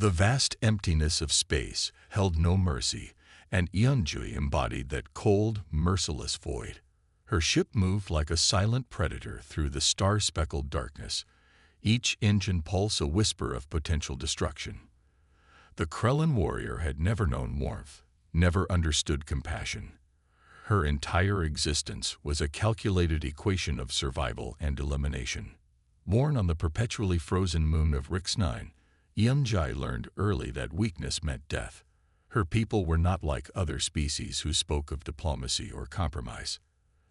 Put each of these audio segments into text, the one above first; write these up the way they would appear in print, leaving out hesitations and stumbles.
The vast emptiness of space held no mercy, and Yeonju embodied that cold, merciless void. Her ship moved like a silent predator through the star-speckled darkness, each engine pulse a whisper of potential destruction. The Krellin warrior had never known warmth, never understood compassion. Her entire existence was a calculated equation of survival and elimination. Born on the perpetually frozen moon of Rix 9, Yeonju learned early that weakness meant death. Her people were not like other species who spoke of diplomacy or compromise.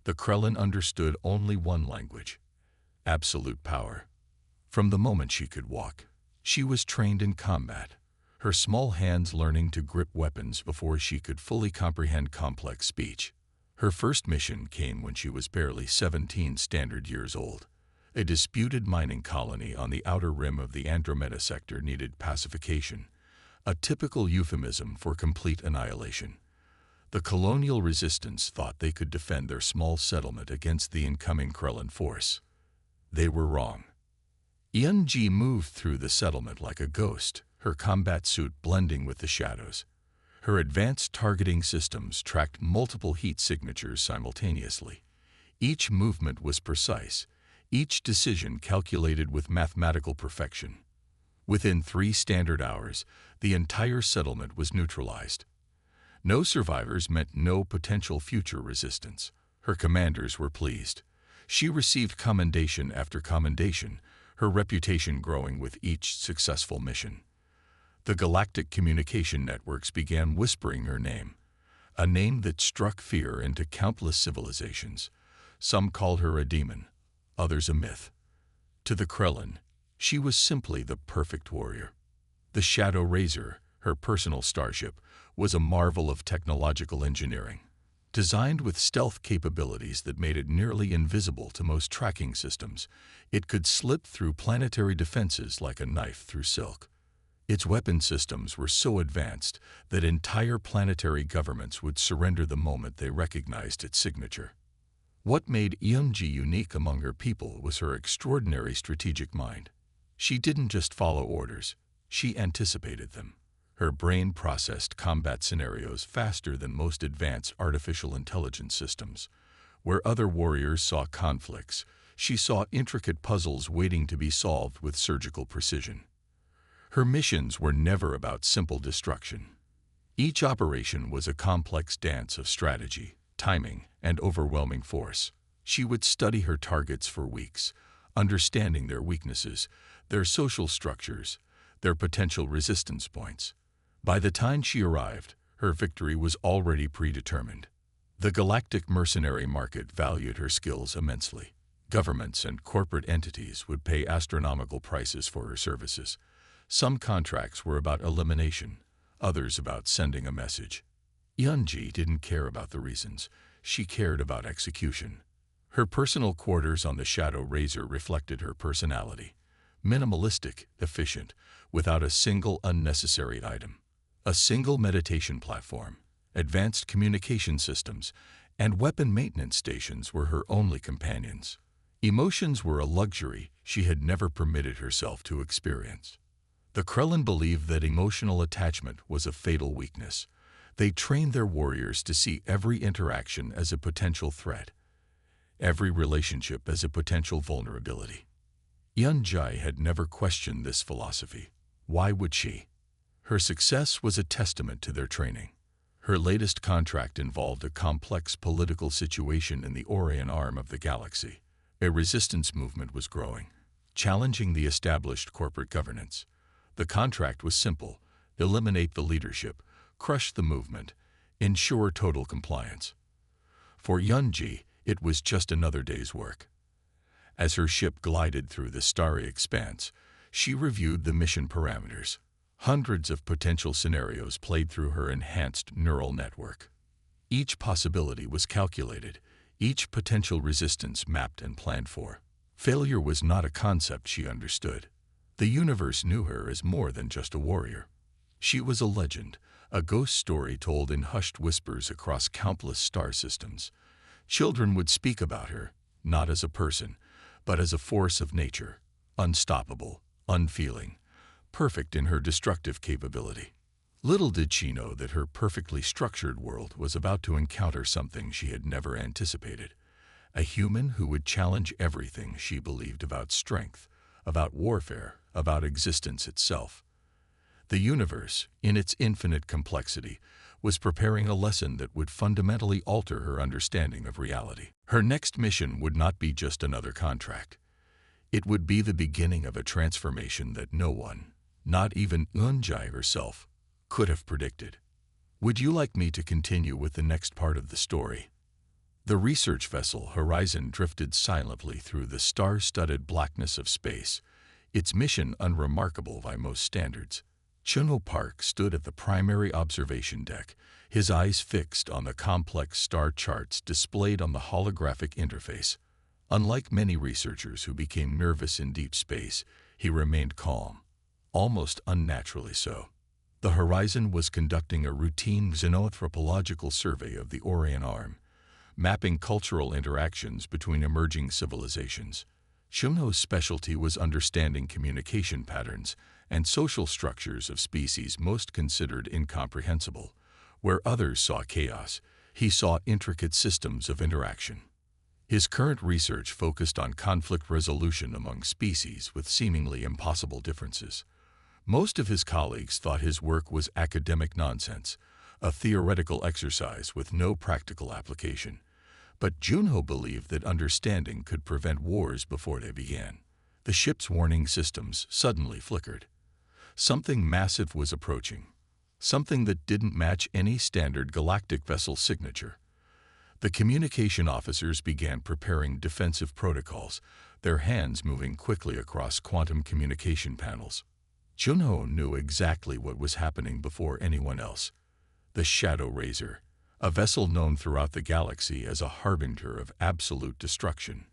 The Krellin understood only one language: absolute power. From the moment she could walk, she was trained in combat, her small hands learning to grip weapons before she could fully comprehend complex speech. Her first mission came when she was barely 17 standard years old. A disputed mining colony on the outer rim of the Andromeda sector needed pacification, a typical euphemism for complete annihilation. The colonial resistance thought they could defend their small settlement against the incoming Krellin force. They were wrong. Yeonju moved through the settlement like a ghost, her combat suit blending with the shadows. Her advanced targeting systems tracked multiple heat signatures simultaneously. Each movement was precise, each decision calculated with mathematical perfection. Within 3 standard hours, the entire settlement was neutralized. No survivors meant no potential future resistance. Her commanders were pleased. She received commendation after commendation, her reputation growing with each successful mission. The galactic communication networks began whispering her name, a name that struck fear into countless civilizations. Some called her a demon, others a myth. To the Krellin, she was simply the perfect warrior. The Shadow Razor, her personal starship, was a marvel of technological engineering. Designed with stealth capabilities that made it nearly invisible to most tracking systems, it could slip through planetary defenses like a knife through silk. Its weapon systems were so advanced that entire planetary governments would surrender the moment they recognized its signature. What made Yeonju unique among her people was her extraordinary strategic mind. She didn't just follow orders, she anticipated them. Her brain processed combat scenarios faster than most advanced artificial intelligence systems. Where other warriors saw conflicts, she saw intricate puzzles waiting to be solved with surgical precision. Her missions were never about simple destruction. Each operation was a complex dance of strategy, timing, and overwhelming force. She would study her targets for weeks, understanding their weaknesses, their social structures, their potential resistance points. By the time she arrived, her victory was already predetermined. The galactic mercenary market valued her skills immensely. Governments and corporate entities would pay astronomical prices for her services. Some contracts were about elimination, others about sending a message. Yeonju didn't care about the reasons. She cared about execution. Her personal quarters on the Shadow Razor reflected her personality. Minimalistic, efficient, without a single unnecessary item. A single meditation platform, advanced communication systems, and weapon maintenance stations were her only companions. Emotions were a luxury she had never permitted herself to experience. The Krellin believed that emotional attachment was a fatal weakness. They trained their warriors to see every interaction as a potential threat, every relationship as a potential vulnerability. Yeonju had never questioned this philosophy. Why would she? Her success was a testament to their training. Her latest contract involved a complex political situation in the Orion arm of the galaxy. A resistance movement was growing, challenging the established corporate governance. The contract was simple: eliminate the leadership, crush the movement, ensure total compliance. For Yeonju, it was just another day's work. As her ship glided through the starry expanse, she reviewed the mission parameters. Hundreds of potential scenarios played through her enhanced neural network. Each possibility was calculated, each potential resistance mapped and planned for. Failure was not a concept she understood. The universe knew her as more than just a warrior. She was a legend, a ghost story told in hushed whispers across countless star systems. Children would speak about her, not as a person, but as a force of nature, unstoppable, unfeeling, perfect in her destructive capability. Little did she know that her perfectly structured world was about to encounter something she had never anticipated. A human who would challenge everything she believed about strength, about warfare, about existence itself. The universe, in its infinite complexity, was preparing a lesson that would fundamentally alter her understanding of reality. Her next mission would not be just another contract. It would be the beginning of a transformation that no one, not even Eunjae herself, could have predicted. Would you like me to continue with the next part of the story? The research vessel Horizon drifted silently through the star-studded blackness of space, its mission unremarkable by most standards. Chunho Park stood at the primary observation deck, his eyes fixed on the complex star charts displayed on the holographic interface. Unlike many researchers who became nervous in deep space, he remained calm, almost unnaturally so. The Horizon was conducting a routine xenoanthropological survey of the Orion Arm, mapping cultural interactions between emerging civilizations. Chunho's specialty was understanding communication patterns and social structures of species most considered incomprehensible. Where others saw chaos, he saw intricate systems of interaction. His current research focused on conflict resolution among species with seemingly impossible differences. Most of his colleagues thought his work was academic nonsense, a theoretical exercise with no practical application. But Chunho believed that understanding could prevent wars before they began. The ship's warning systems suddenly flickered. Something massive was approaching, something that didn't match any standard galactic vessel signature. The communication officers began preparing defensive protocols, their hands moving quickly across quantum communication panels. Chunho knew exactly what was happening before anyone else. The Shadow Razor, a vessel known throughout the galaxy as a harbinger of absolute destruction,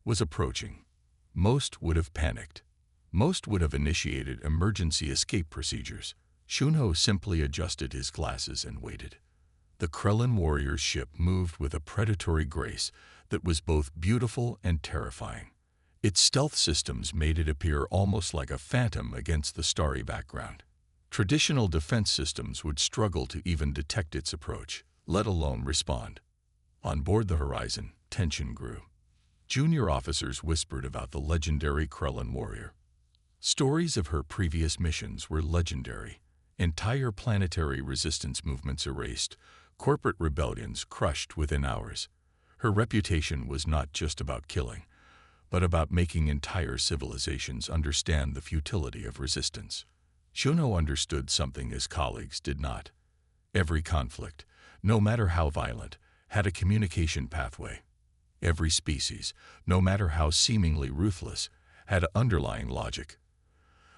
was approaching. Most would have panicked. Most would have initiated emergency escape procedures. Chunho simply adjusted his glasses and waited. The Krellin warrior's ship moved with a predatory grace that was both beautiful and terrifying. Its stealth systems made it appear almost like a phantom against the starry background. Traditional defense systems would struggle to even detect its approach, let alone respond. On board the Horizon, tension grew. Junior officers whispered about the legendary Krellin warrior. Stories of her previous missions were legendary. Entire planetary resistance movements erased, corporate rebellions crushed within hours. Her reputation was not just about killing, but about making entire civilizations understand the futility of resistance. Chunho understood something his colleagues did not. Every conflict, no matter how violent, had a communication pathway. Every species, no matter how seemingly ruthless, had underlying logic.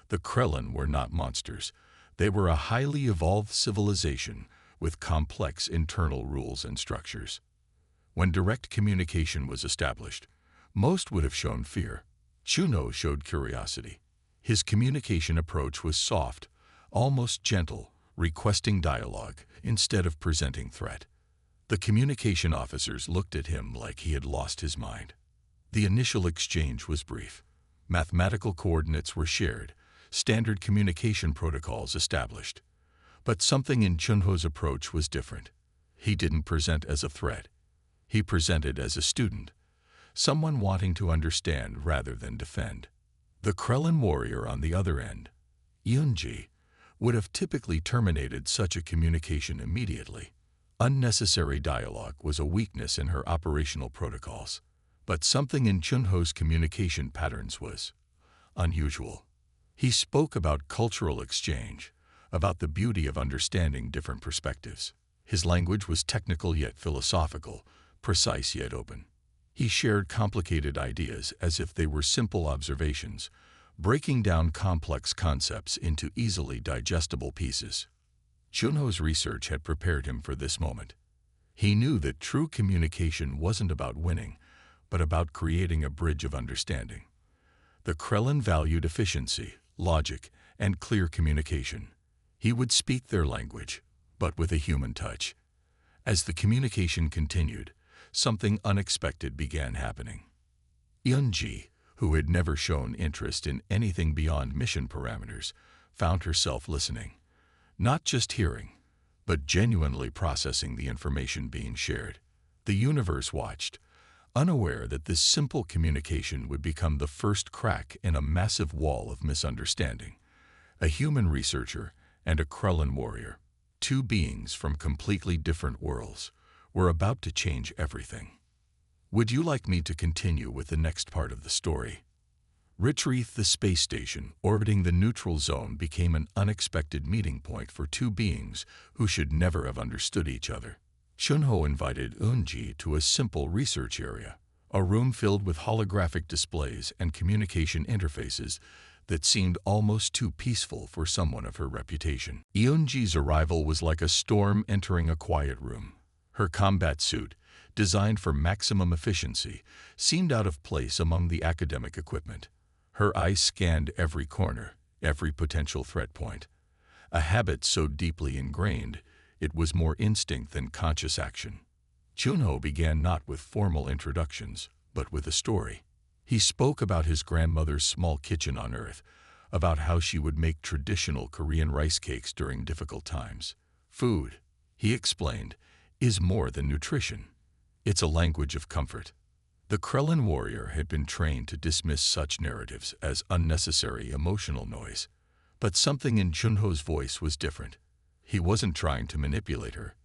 The Krellin were not monsters. They were a highly evolved civilization with complex internal rules and structures. When direct communication was established, most would have shown fear. Chunho showed curiosity. His communication approach was soft, almost gentle, requesting dialogue instead of presenting threat. The communication officers looked at him like he had lost his mind. The initial exchange was brief. Mathematical coordinates were shared, standard communication protocols established. But something in Chunho's approach was different. He didn't present as a threat. He presented as a student, someone wanting to understand rather than defend. The Krellin warrior on the other end, Eunji, would have typically terminated such a communication immediately. Unnecessary dialogue was a weakness in her operational protocols. But something in Chunho's communication patterns was unusual. He spoke about cultural exchange, about the beauty of understanding different perspectives. His language was technical yet philosophical, precise yet open. He shared complicated ideas as if they were simple observations, breaking down complex concepts into easily digestible pieces. Chunho's research had prepared him for this moment. He knew that true communication wasn't about winning, but about creating a bridge of understanding. The Krellin valued efficiency, logic, and clear communication. He would speak their language, but with a human touch. As the communication continued, something unexpected began happening. Eunji, who had never shown interest in anything beyond mission parameters, found herself listening, not just hearing, but genuinely processing the information being shared. The universe watched, unaware that this simple communication would become the first crack in a massive wall of misunderstanding. A human researcher and a Krellin warrior, two beings from completely different worlds, were about to change everything. Would you like me to continue with the next part of the story? Retrieve the space station orbiting the neutral zone became an unexpected meeting point for two beings who should never have understood each other. Chunho invited Eunji to a simple research area, a room filled with holographic displays and communication interfaces that seemed almost too peaceful for someone of her reputation. Eunji's arrival was like a storm entering a quiet room. Her combat suit, designed for maximum efficiency, seemed out of place among the academic equipment. Her eyes scanned every corner, every potential threat point. A habit so deeply ingrained, it was more instinct than conscious action. Chunho began not with formal introductions, but with a story. He spoke about his grandmother's small kitchen on Earth, about how she would make traditional Korean rice cakes during difficult times. Food, he explained, is more than nutrition. It's a language of comfort. The Krellin warrior had been trained to dismiss such narratives as unnecessary emotional noise. But something in Chunho's voice was different. He wasn't trying to manipulate her.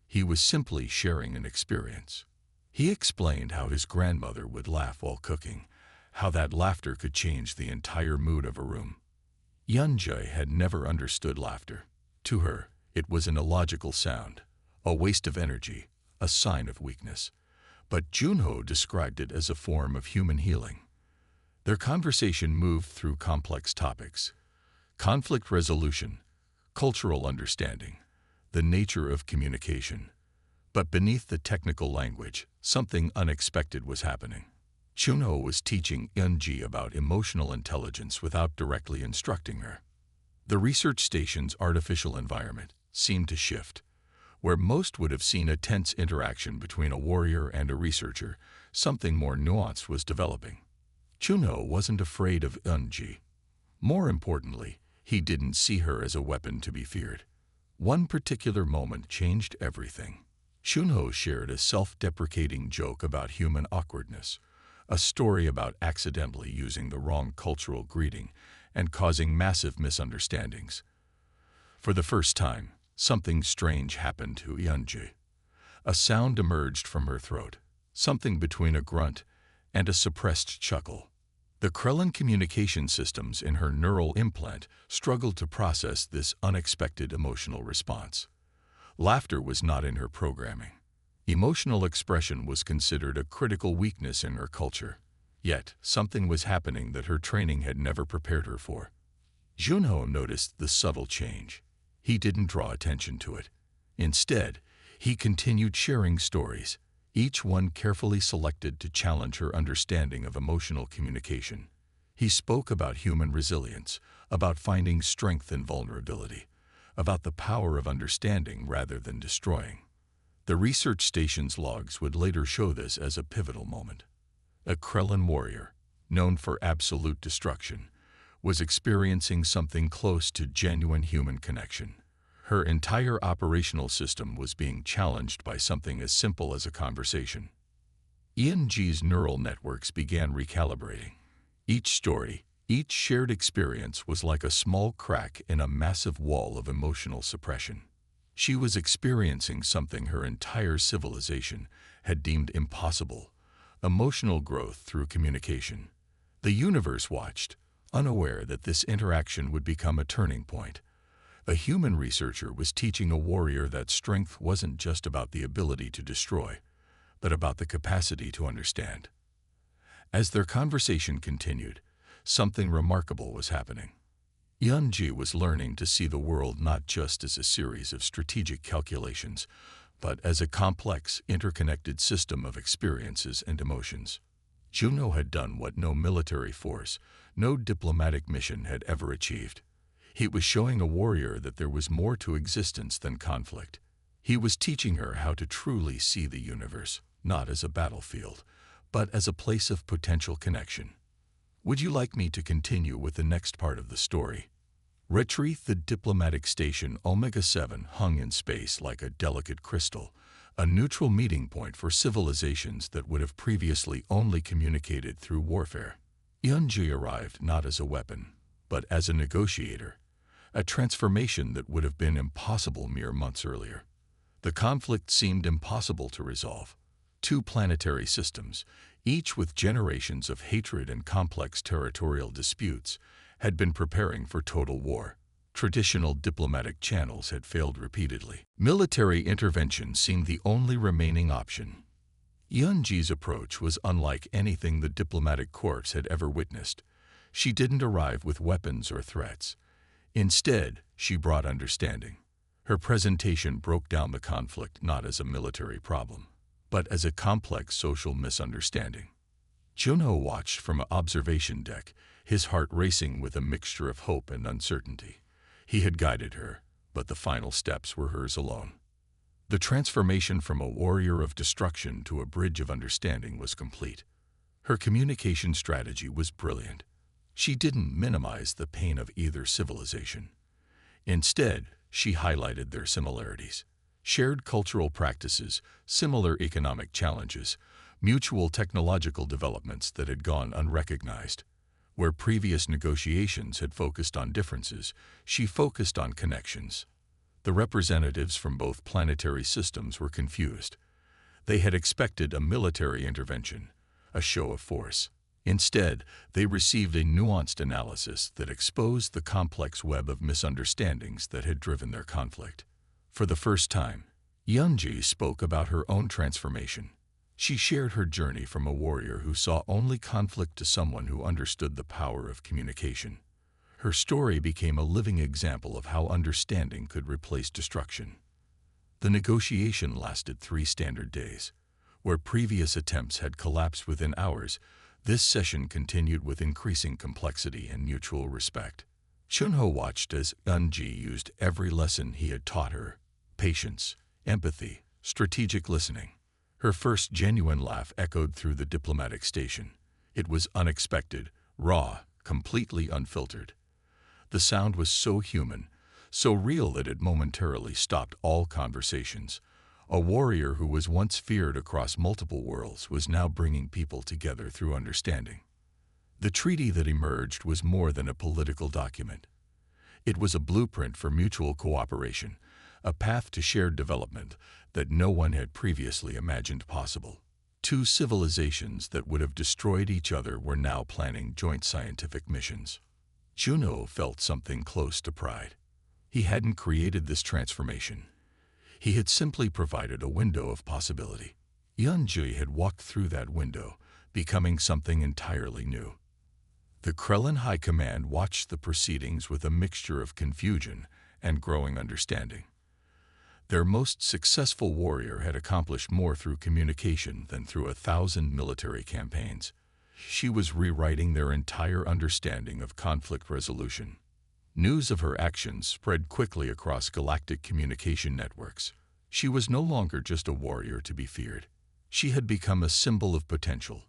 He was simply sharing an experience. He explained how his grandmother would laugh while cooking, how that laughter could change the entire mood of a room. Eunji had never understood laughter. To her, it was an illogical sound, a waste of energy, a sign of weakness. But Chunho described it as a form of human healing. Their conversation moved through complex topics: conflict resolution, cultural understanding, the nature of communication. But beneath the technical language, something unexpected was happening. Chunho was teaching Eunji about emotional intelligence without directly instructing her. The research station's artificial environment seemed to shift. Where most would have seen a tense interaction between a warrior and a researcher, something more nuanced was developing. Chunho wasn't afraid of Eunji. More importantly, he didn't see her as a weapon to be feared. One particular moment changed everything. Chunho shared a self-deprecating joke about human awkwardness, a story about accidentally using the wrong cultural greeting and causing massive misunderstandings. For the first time, something strange happened to Eunji. A sound emerged from her throat, something between a grunt and a suppressed chuckle. The Krellin communication systems in her neural implant struggled to process this unexpected emotional response. Laughter was not in her programming. Emotional expression was considered a critical weakness in her culture. Yet, something was happening that her training had never prepared her for. Chunho noticed the subtle change. He didn't draw attention to it. Instead, he continued sharing stories, each one carefully selected to challenge her understanding of emotional communication. He spoke about human resilience, about finding strength in vulnerability, about the power of understanding rather than destroying. The research station's logs would later show this as a pivotal moment. A Krellin warrior, known for absolute destruction, was experiencing something close to genuine human connection. Her entire operational system was being challenged by something as simple as a conversation. Eunji's neural networks began recalibrating. Each story, each shared experience was like a small crack in a massive wall of emotional suppression. She was experiencing something her entire civilization had deemed impossible: emotional growth through communication. The universe watched, unaware that this interaction would become a turning point. A human researcher was teaching a warrior that strength wasn't just about the ability to destroy, but about the capacity to understand. As their conversation continued, something remarkable was happening. Eunji was learning to see the world not just as a series of strategic calculations, but as a complex, interconnected system of experiences and emotions. Chunho had done what no military force, no diplomatic mission had ever achieved. He was showing a warrior that there was more to existence than conflict. He was teaching her how to truly see the universe, not as a battlefield, but as a place of potential connection. Would you like me to continue with the next part of the story? Retrieve the diplomatic station Omega-7 hung in space like a delicate crystal, a neutral meeting point for civilizations that would have previously only communicated through warfare. Yunji arrived not as a weapon, but as a negotiator, a transformation that would have been impossible mere months earlier. The conflict seemed impossible to resolve. Two planetary systems, each with generations of hatred and complex territorial disputes, had been preparing for total war. Traditional diplomatic channels had failed repeatedly. Military intervention seemed the only remaining option. Yunji's approach was unlike anything the diplomatic corps had ever witnessed. She didn't arrive with weapons or threats. Instead, she brought understanding. Her presentation broke down the conflict not as a military problem, but as a complex social misunderstanding. Junho watched from an observation deck, his heart racing with a mixture of hope and uncertainty. He had guided her, but the final steps were hers alone. The transformation from a warrior of destruction to a bridge of understanding was complete. Her communication strategy was brilliant. She didn't minimize the pain of either civilization. Instead, she highlighted their similarities. Shared cultural practices, similar economic challenges, mutual technological developments that had gone unrecognized. Where previous negotiations had focused on differences, she focused on connections. The representatives from both planetary systems were confused. They had expected a military intervention, a show of force. Instead, they received a nuanced analysis that exposed the complex web of misunderstandings that had driven their conflict. For the first time, Yunji spoke about her own transformation. She shared her journey from a warrior who saw only conflict to someone who understood the power of communication. Her story became a living example of how understanding could replace destruction. The negotiation lasted 3 standard days. Where previous attempts had collapsed within hours, this session continued with increasing complexity and mutual respect. Junho watched as Yunji used every lesson he had taught her: patience, empathy, strategic listening. Her first genuine laugh echoed through the diplomatic station. It was unexpected, raw, completely unfiltered. The sound was so human, so real that it momentarily stopped all conversations. A warrior who was once feared across multiple worlds was now bringing people together through understanding. The treaty that emerged was more than a political document. It was a blueprint for mutual cooperation, a path to shared development that no one had previously imagined possible. Two civilizations that would have destroyed each other were now planning joint scientific missions. Junho felt something close to pride. He hadn't created this transformation. He had simply provided a window of possibility. Yunji had walked through that window, becoming something entirely new. The Krellin High Command watched the proceedings with a mixture of confusion and growing understanding. Their most successful warrior had accomplished more through communication than through 1,000 military campaigns. She was rewriting their entire understanding of conflict resolution. News of her actions spread quickly across galactic communication networks. She was no longer just a warrior to be feared. She had become a symbol of potential,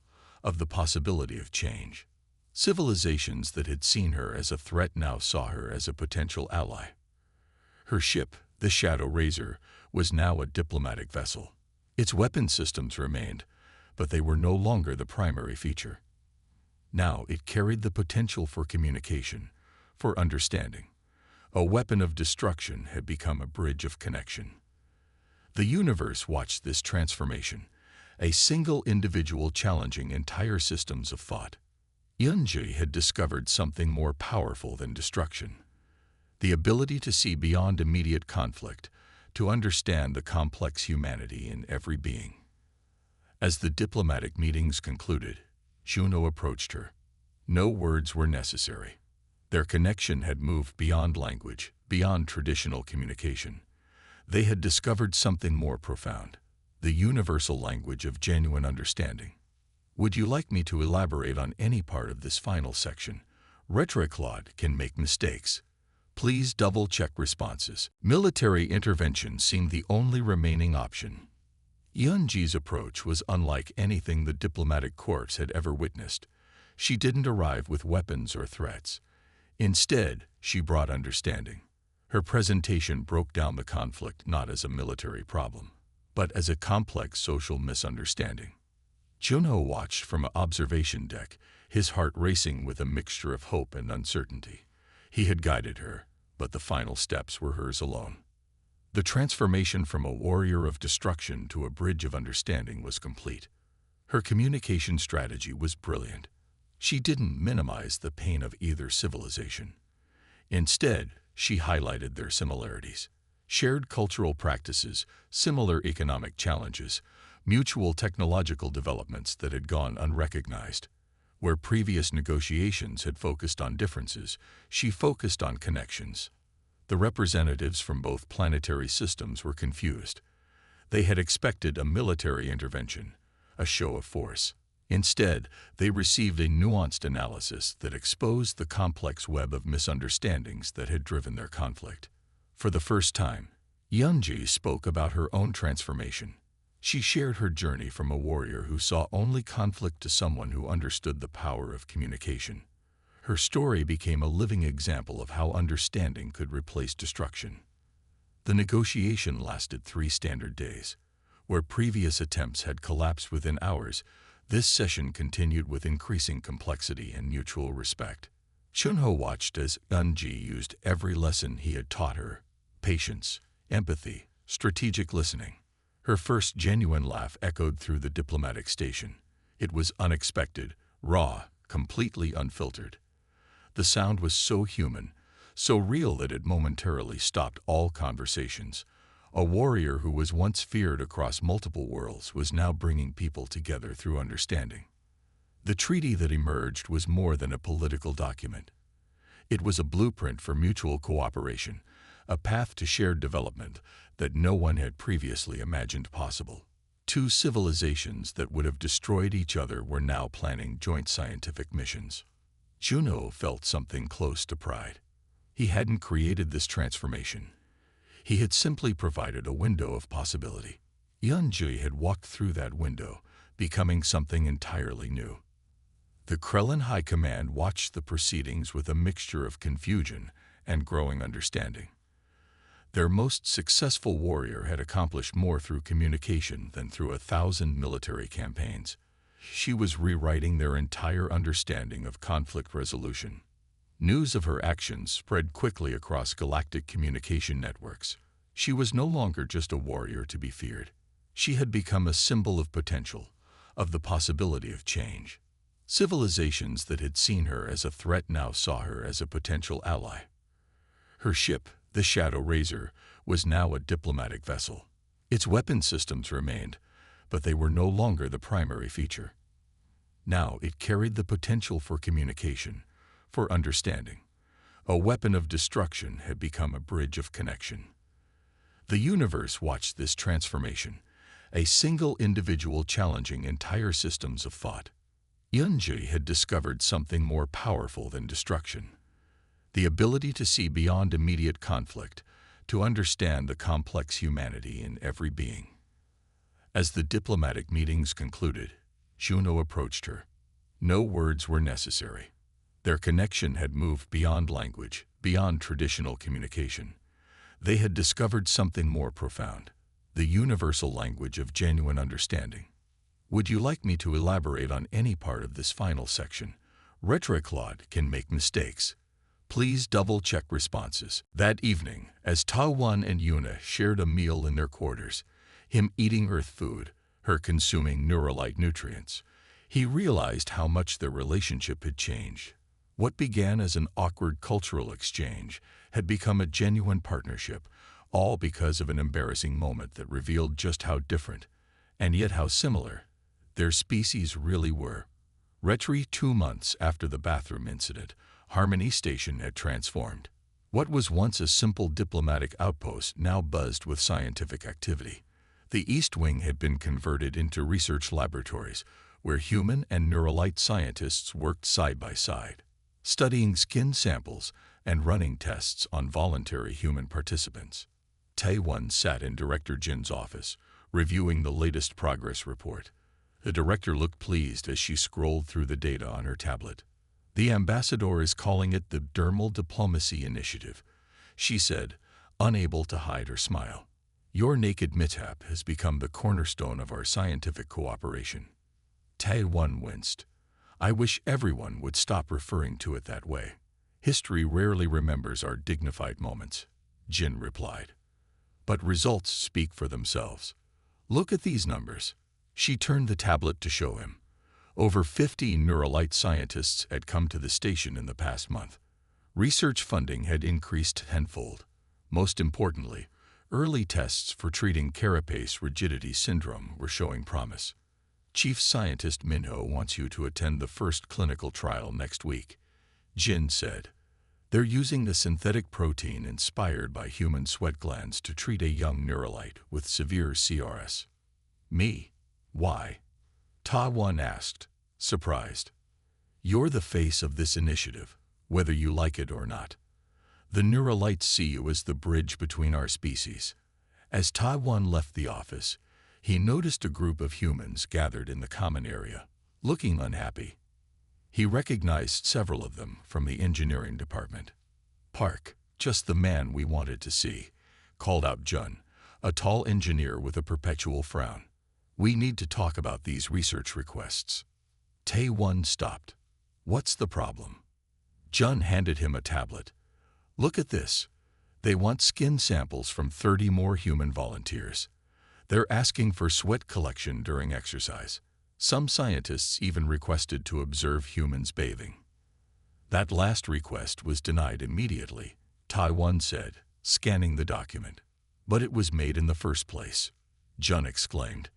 of the possibility of change. Civilizations that had seen her as a threat now saw her as a potential ally. Her ship, the Shadow Razor, was now a diplomatic vessel. Its weapon systems remained, but they were no longer the primary feature. Now it carried the potential for communication, for understanding. A weapon of destruction had become a bridge of connection. The universe watched this transformation, a single individual challenging entire systems of thought. Yunji had discovered something more powerful than destruction: the ability to see beyond immediate conflict, to understand the complex humanity in every being. As the diplomatic meetings concluded, Junho approached her. No words were necessary. Their connection had moved beyond language, beyond traditional communication. They had discovered something more profound: the universal language of genuine understanding. Would you like me to elaborate on any part of this final section? Retroclaude can make mistakes. Please double-check responses. Military intervention seemed the only remaining option. Yunji's approach was unlike anything the diplomatic corps had ever witnessed. She didn't arrive with weapons or threats. Instead, she brought understanding. Her presentation broke down the conflict not as a military problem, but as a complex social misunderstanding. Juno watched from an observation deck, his heart racing with a mixture of hope and uncertainty. He had guided her, but the final steps were hers alone. The transformation from a warrior of destruction to a bridge of understanding was complete. Her communication strategy was brilliant. She didn't minimize the pain of either civilization. Instead, she highlighted their similarities. Shared cultural practices, similar economic challenges, mutual technological developments that had gone unrecognized. Where previous negotiations had focused on differences, she focused on connections. The representatives from both planetary systems were confused. They had expected a military intervention, a show of force. Instead, they received a nuanced analysis that exposed the complex web of misunderstandings that had driven their conflict. For the first time, Yunji spoke about her own transformation. She shared her journey from a warrior who saw only conflict to someone who understood the power of communication. Her story became a living example of how understanding could replace destruction. The negotiation lasted 3 standard days. Where previous attempts had collapsed within hours, this session continued with increasing complexity and mutual respect. Chunho watched as Eunji used every lesson he had taught her: patience, empathy, strategic listening. Her first genuine laugh echoed through the diplomatic station. It was unexpected, raw, completely unfiltered. The sound was so human, so real that it momentarily stopped all conversations. A warrior who was once feared across multiple worlds was now bringing people together through understanding. The treaty that emerged was more than a political document. It was a blueprint for mutual cooperation, a path to shared development that no one had previously imagined possible. 2 civilizations that would have destroyed each other were now planning joint scientific missions. Juno felt something close to pride. He hadn't created this transformation. He had simply provided a window of possibility. Yunji had walked through that window, becoming something entirely new. The Krellin High Command watched the proceedings with a mixture of confusion and growing understanding. Their most successful warrior had accomplished more through communication than through 1,000 military campaigns. She was rewriting their entire understanding of conflict resolution. News of her actions spread quickly across galactic communication networks. She was no longer just a warrior to be feared. She had become a symbol of potential, of the possibility of change. Civilizations that had seen her as a threat now saw her as a potential ally. Her ship, the Shadow Razor, was now a diplomatic vessel. Its weapon systems remained, but they were no longer the primary feature. Now it carried the potential for communication, for understanding. A weapon of destruction had become a bridge of connection. The universe watched this transformation, a single individual challenging entire systems of thought. Yunji had discovered something more powerful than destruction: the ability to see beyond immediate conflict, to understand the complex humanity in every being. As the diplomatic meetings concluded, Juno approached her. No words were necessary. Their connection had moved beyond language, beyond traditional communication. They had discovered something more profound: the universal language of genuine understanding. Would you like me to elaborate on any part of this final section? Retroclaude can make mistakes. Please double-check responses. That evening, as Ta-Wan and Yuna shared a meal in their quarters, him eating earth food, her consuming neuralite nutrients, he realized how much their relationship had changed. What began as an awkward cultural exchange had become a genuine partnership, all because of an embarrassing moment that revealed just how different, and yet how similar, their species really were. 2 months after the bathroom incident, Harmony Station had transformed. What was once a simple diplomatic outpost now buzzed with scientific activity. The East Wing had been converted into research laboratories, where human and neuralite scientists worked side by side, studying skin samples and running tests on voluntary human participants. Tae-Won sat in Director Jin's office, reviewing the latest progress report. The director looked pleased as she scrolled through the data on her tablet. The ambassador is calling it the Dermal Diplomacy Initiative, she said, unable to hide her smile. Your naked mishap has become the cornerstone of our scientific cooperation. Tae-Won winced. I wish everyone would stop referring to it that way. History rarely remembers our dignified moments, Jin replied. But results speak for themselves. Look at these numbers. She turned the tablet to show him. Over 50 Neuralite scientists had come to the station in the past month. Research funding had increased tenfold. Most importantly, early tests for treating carapace rigidity syndrome were showing promise. Chief Scientist Minho wants you to attend the first clinical trial next week, Jin said. They're using a synthetic protein inspired by human sweat glands to treat a young Neuralite with severe CRS. Me? Why? Tae-Won asked, surprised. You're the face of this initiative, whether you like it or not. The Neuralites see you as the bridge between our species. As Tae-Won left the office, he noticed a group of humans gathered in the common area, looking unhappy. He recognized several of them from the engineering department. Park, just the man we wanted to see, called out Jun, a tall engineer with a perpetual frown. We need to talk about these research requests. Tae-Won stopped. What's the problem? Jun handed him a tablet. Look at this. They want skin samples from 30 more human volunteers. They're asking for sweat collection during exercise. Some scientists even requested to observe humans bathing. That last request was denied immediately, Tae-Won said, scanning the document. But it was made in the first place, Jun exclaimed.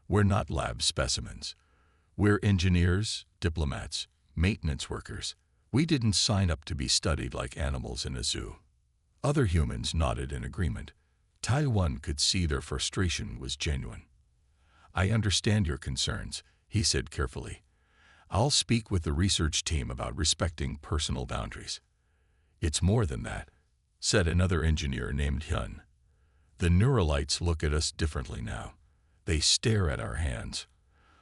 We're not lab specimens. We're engineers, diplomats, maintenance workers. We didn't sign up to be studied like animals in a zoo. Other humans nodded in agreement. Tae-Won could see their frustration was genuine. I understand your concerns, he said carefully. I'll speak with the research team about respecting personal boundaries. It's more than that, said another engineer named Hyun. The Neuralites look at us differently now. They stare at our hands,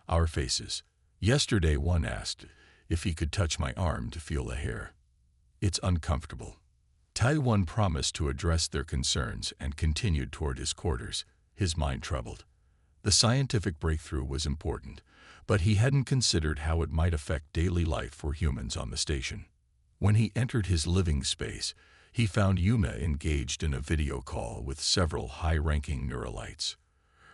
our faces. Yesterday one asked if he could touch my arm to feel the hair. It's uncomfortable. Tae-Won promised to address their concerns and continued toward his quarters, his mind troubled. The scientific breakthrough was important, but he hadn't considered how it might affect daily life for humans on the station. When he entered his living space, he found Yuma engaged in a video call with several high-ranking Neuralites.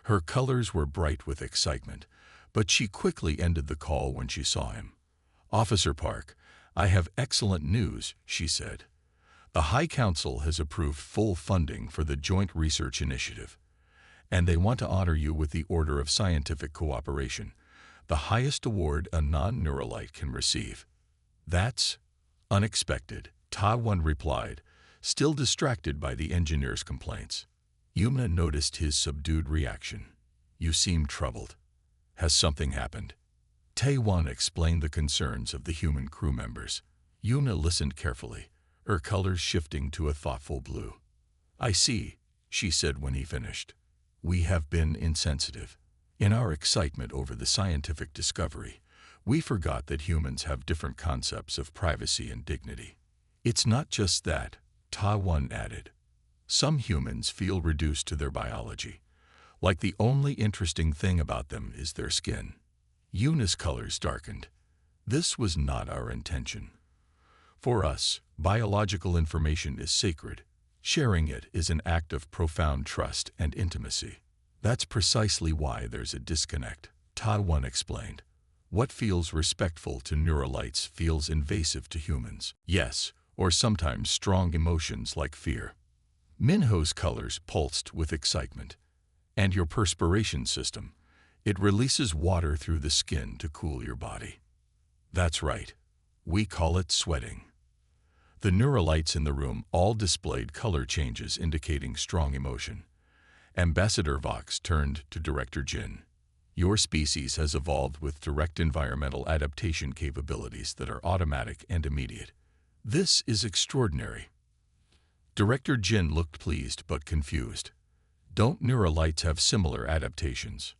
Her colors were bright with excitement, but she quickly ended the call when she saw him. Officer Park, I have excellent news, she said. The High Council has approved full funding for the Joint Research Initiative, and they want to honor you with the Order of Scientific Cooperation, the highest award a non-Neuralite can receive. That's unexpected, Tae-Won replied, still distracted by the engineer's complaints. Yuma noticed his subdued reaction. You seem troubled. Has something happened? Tae-Won explained the concerns of the human crew members. Yuma listened carefully, her colors shifting to a thoughtful blue. I see, she said when he finished. We have been insensitive. In our excitement over the scientific discovery, we forgot that humans have different concepts of privacy and dignity. It's not just that, Tae-Won added. Some humans feel reduced to their biology, like the only interesting thing about them is their skin. Yuna's colors darkened. This was not our intention. For us, biological information is sacred. Sharing it is an act of profound trust and intimacy. That's precisely why there's a disconnect, Tae-Won explained. What feels respectful to Neuralites feels invasive to humans. Yes, or sometimes strong emotions like fear. Minho's colors pulsed with excitement. And your perspiration system. It releases water through the skin to cool your body. That's right. We call it sweating. The Neuralites in the room all displayed color changes indicating strong emotion. Ambassador Vox turned to Director Jin. Your species has evolved with direct environmental adaptation capabilities that are automatic and immediate. This is extraordinary. Director Jin looked pleased but confused. Don't Neuralites have similar adaptations?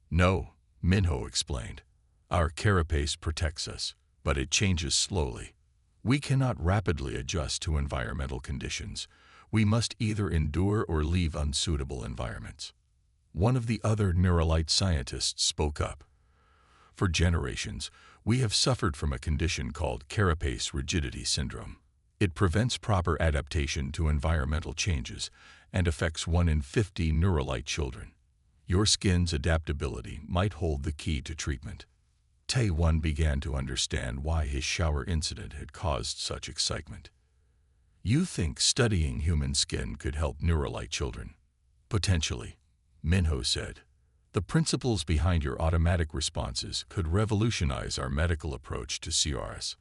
No, Minho explained. Our carapace protects us. but it changes slowly. We cannot rapidly adjust to environmental conditions. We must either endure or leave unsuitable environments. One of the other Neuralite scientists spoke up. For generations, we have suffered from a condition called carapace rigidity syndrome. It prevents proper adaptation to environmental changes and affects 1 in 50 Neuralite children. Your skin's adaptability might hold the key to treatment. Tae-Won began to understand why his shower incident had caused such excitement. You think studying human skin could help Neuralite children? Potentially, Minho said. The principles behind your automatic responses could revolutionize our medical approach to CRS.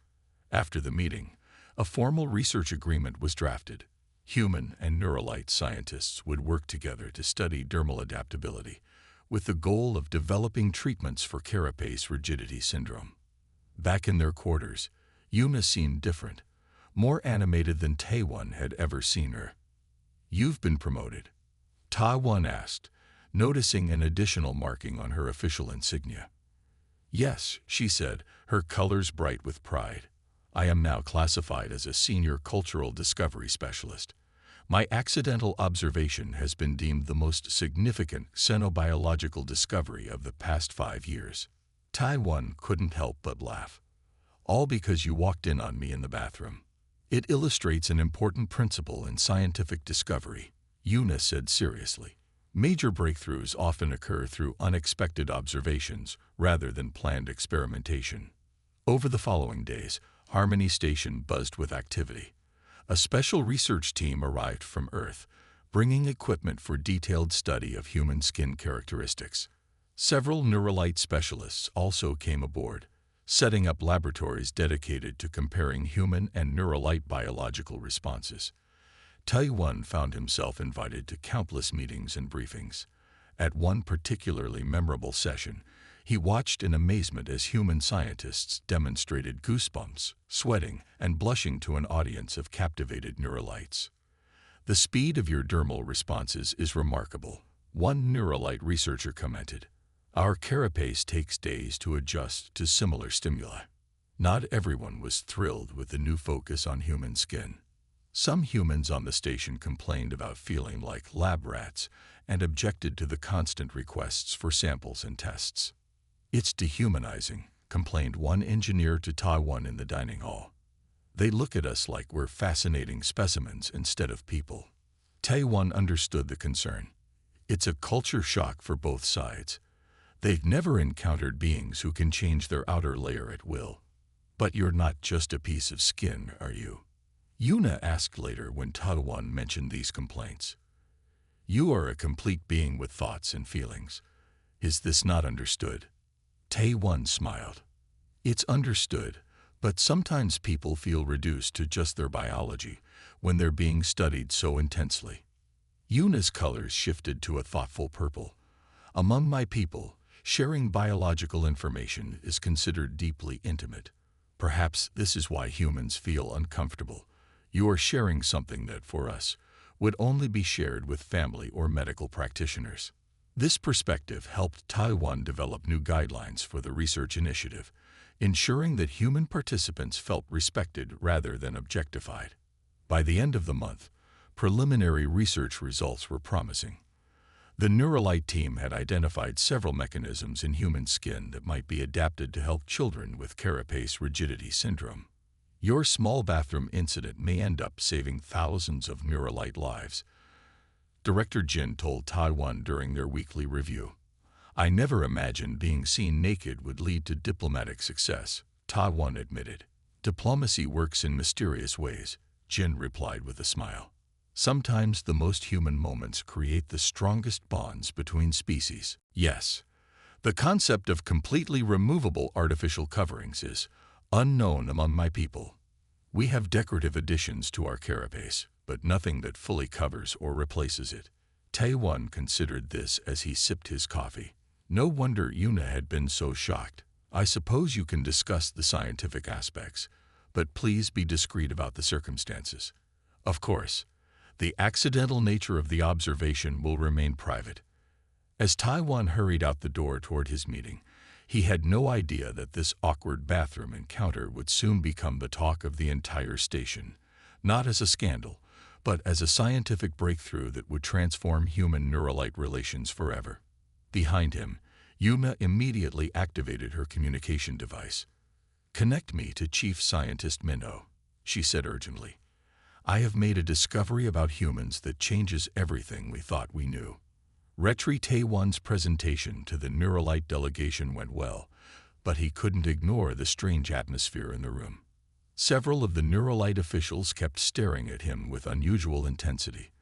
After the meeting, a formal research agreement was drafted. Human and Neuralite scientists would work together to study dermal adaptability, with the goal of developing treatments for carapace rigidity syndrome. Back in their quarters, Yuna seemed different, more animated than Tae-Won had ever seen her. "You've been promoted?" Tae-Won asked, noticing an additional marking on her official insignia. "Yes," she said, her colors bright with pride. "I am now classified as a senior cultural discovery specialist. My accidental observation has been deemed the most significant xenobiological discovery of the past 5 years." Tae-Won couldn't help but laugh. "All because you walked in on me in the bathroom." "It illustrates an important principle in scientific discovery," Yuna said seriously. "Major breakthroughs often occur through unexpected observations rather than planned experimentation." Over the following days, Harmony Station buzzed with activity. A special research team arrived from Earth, bringing equipment for detailed study of human skin characteristics. Several Neuralite specialists also came aboard, setting up laboratories dedicated to comparing human and Neuralite biological responses. Tae-Won found himself invited to countless meetings and briefings. At one particularly memorable session, he watched in amazement as human scientists demonstrated goosebumps, sweating, and blushing to an audience of captivated Neuralites. "The speed of your dermal responses is remarkable," one Neuralite researcher commented. "Our carapace takes days to adjust to similar stimuli." Not everyone was thrilled with the new focus on human skin. Some humans on the station complained about feeling like lab rats and objected to the constant requests for samples and tests. "It's dehumanizing," complained one engineer to Tae-Won in the dining hall. "They look at us like we're fascinating specimens instead of people." Tae-Won understood the concern. It's a culture shock for both sides. They've never encountered beings who can change their outer layer at will. "But you're not just a piece of skin, are you?" Yuna asked later when Tae-Won mentioned these complaints. "You are a complete being with thoughts and feelings. Is this not understood?" Tae-Won smiled. "It's understood, but sometimes people feel reduced to just their biology when they're being studied so intensely." Yuna's colors shifted to a thoughtful purple. "Among my people, sharing biological information is considered deeply intimate. Perhaps this is why humans feel uncomfortable. You are sharing something that, for us, would only be shared with family or medical practitioners." This perspective helped Tae-Won develop new guidelines for the research initiative, ensuring that human participants felt respected rather than objectified. By the end of the month, preliminary research results were promising. The Neuralite team had identified several mechanisms in human skin that might be adapted to help children with carapace rigidity syndrome. "Your small bathroom incident may end up saving thousands of Neuralite lives," Director Jin told Tae-Won during their weekly review. "I never imagined being seen naked would lead to diplomatic success," Tae-Won admitted. "Diplomacy works in mysterious ways," Jin replied with a smile. "Sometimes the most human moments create the strongest bonds between species." Yes, the concept of completely removable artificial coverings is unknown among my people. We have decorative additions to our carapace, but nothing that fully covers or replaces it. Tae-Won considered this as he sipped his coffee. No wonder Yuna had been so shocked. "I suppose you can discuss the scientific aspects, but please be discreet about the circumstances." "Of course. The accidental nature of the observation will remain private." As Tae-Won hurried out the door toward his meeting, He had no idea that this awkward bathroom encounter would soon become the talk of the entire station, not as a scandal, but as a scientific breakthrough that would transform human neuralite relations forever. Behind him, Yuna immediately activated her communication device. "Connect me to Chief Scientist Minnow," she said urgently. "I have made a discovery about humans that changes everything we thought we knew." Retri Taewon's presentation to the Neuralite delegation went well, but he couldn't ignore the strange atmosphere in the room. Several of the Neuralite officials kept staring at him with unusual intensity.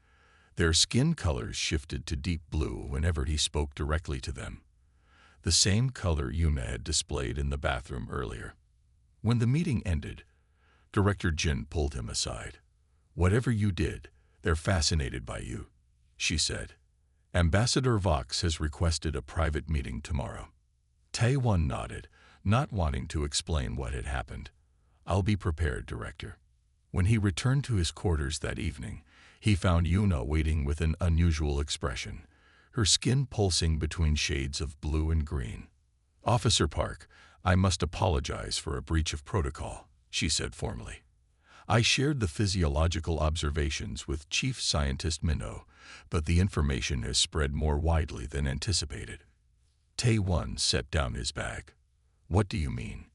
Their skin colors shifted to deep blue whenever he spoke directly to them, the same color Yuna had displayed in the bathroom earlier. When the meeting ended, Director Jin pulled him aside. "Whatever you did, they're fascinated by you," she said. "Ambassador Vox has requested a private meeting tomorrow." Taewon nodded, not wanting to explain what had happened. "I'll be prepared, Director." When he returned to his quarters that evening, he found Yuna waiting with an unusual expression, her skin pulsing between shades of blue and green. "Officer Park, I must apologize for a breach of protocol," she said formally. "I shared the physiological observations with Chief Scientist Minnow, but the information has spread more widely than anticipated." Taewon set down his bag. "What do you mean?"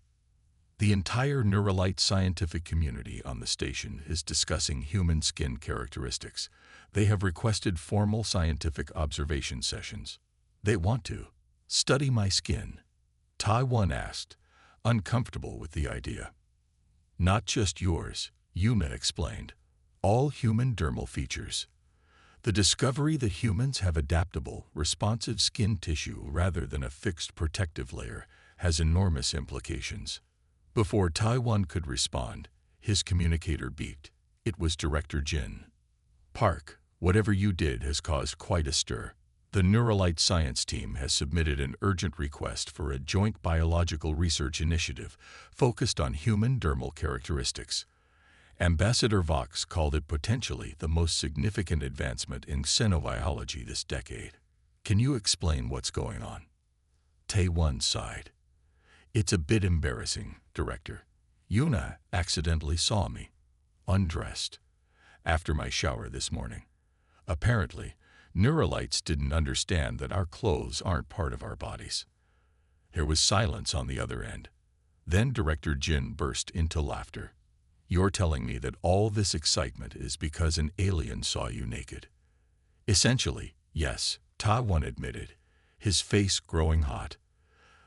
"The entire Neuralite scientific community on the station is discussing human skin characteristics. They have requested formal scientific observation sessions. They want to study my skin," Taewon asked, uncomfortable with the idea. "Not just yours," Yuna explained. "All human dermal features. The discovery that humans have adaptable, responsive skin tissue rather than a fixed protective layer has enormous implications." Before Taewon could respond, his communicator beeped. It was Director Jin. "Park, whatever you did has caused quite a stir. The Neuralite science team has submitted an urgent request for a joint biological research initiative focused on human dermal characteristics. Ambassador Vox called it potentially the most significant advancement in xenobiology this decade. Can you explain what's going on?" Taewon sighed. "It's a bit embarrassing, Director. Yuna accidentally saw me, undressed, after my shower this morning. Apparently, Neuralites didn't understand that our clothes aren't part of our bodies." There was silence on the other end. Then Director Jin burst into laughter. "You're telling me that all this excitement is because an alien saw you naked?" "Essentially, yes," Taewon admitted, his face growing hot.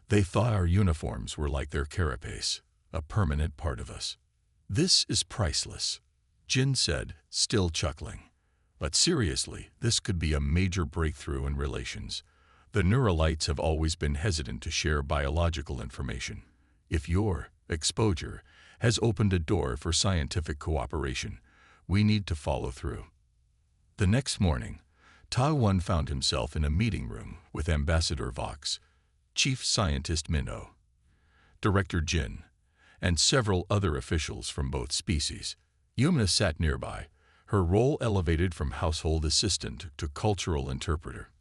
"They thought our uniforms were like their carapace, a permanent part of us." "This is priceless," Jin said, still chuckling. "But seriously, this could be a major breakthrough in relations. The Neuralites have always been hesitant to share biological information. If your exposure has opened a door for scientific cooperation, we need to follow through." The next morning, Taewon found himself in a meeting room with Ambassador Vox, Chief Scientist Minnow, Director Jin, and several other officials from both species. Yuna sat nearby, her role elevated from household assistant to cultural interpreter.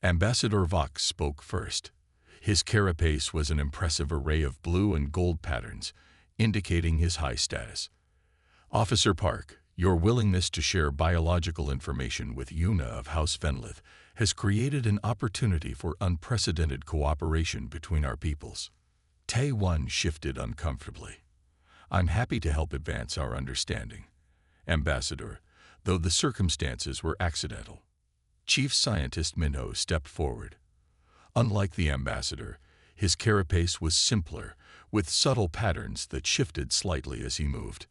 Ambassador Vox spoke first. His carapace was an impressive array of blue and gold patterns, indicating his high status. "Officer Park, your willingness to share biological information with Yuna of House Fenlith has created an opportunity for unprecedented cooperation between our peoples." Taewon shifted uncomfortably. "I'm happy to help advance our understanding, Ambassador, though the circumstances were accidental." Chief Scientist Minnow stepped forward. Unlike the ambassador, his carapace was simpler, with subtle patterns that shifted slightly as he moved.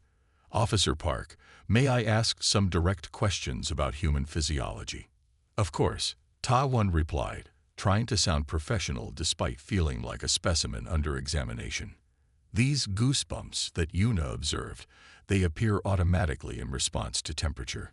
"Officer Park, may I ask some direct questions about human physiology?" "Of course," Taewon replied, trying to sound professional despite feeling like a specimen under examination. "These goosebumps that Yuna observed, they appear automatically in response to temperature.